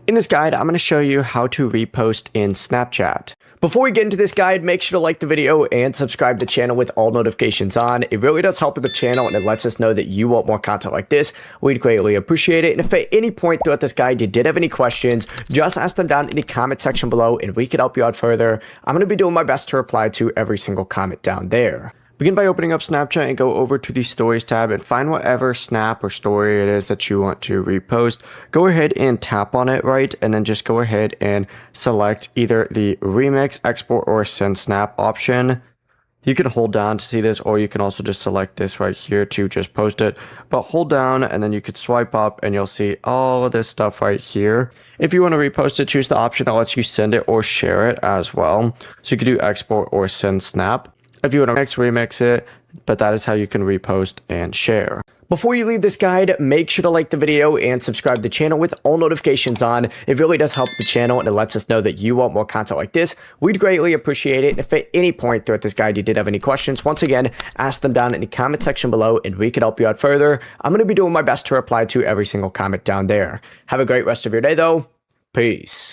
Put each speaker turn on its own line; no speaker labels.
In this guide, I'm going to show you how to repost in Snapchat. Before we get into this guide, make sure to like the video and subscribe to the channel with all notifications on. It really does help with the channel and it lets us know that you want more content like this. We'd greatly appreciate it. And if at any point throughout this guide you did have any questions, just ask them down in the comment section below and we could help you out further. I'm going to be doing my best to reply to every single comment down there. Begin by opening up Snapchat and go over to the Stories tab and find whatever snap or story it is that you want to repost. Go ahead and tap on it, right? And then just go ahead and select either the Remix, Export, or Send Snap option. You can hold down to see this, or you can also just select this right here to just post it. But hold down and then you could swipe up and you'll see all of this stuff right here. If you want to repost it, choose the option that lets you send it or share it as well. So you could do Export or Send Snap. If you want to remix it, but that is how you can repost and share. Before you leave this guide, make sure to like the video and subscribe to the channel with all notifications on. It really does help the channel and it lets us know that you want more content like this. We'd greatly appreciate it. And if at any point throughout this guide you did have any questions, once again, ask them down in the comment section below and we could help you out further. I'm going to be doing my best to reply to every single comment down there. Have a great rest of your day though. Peace.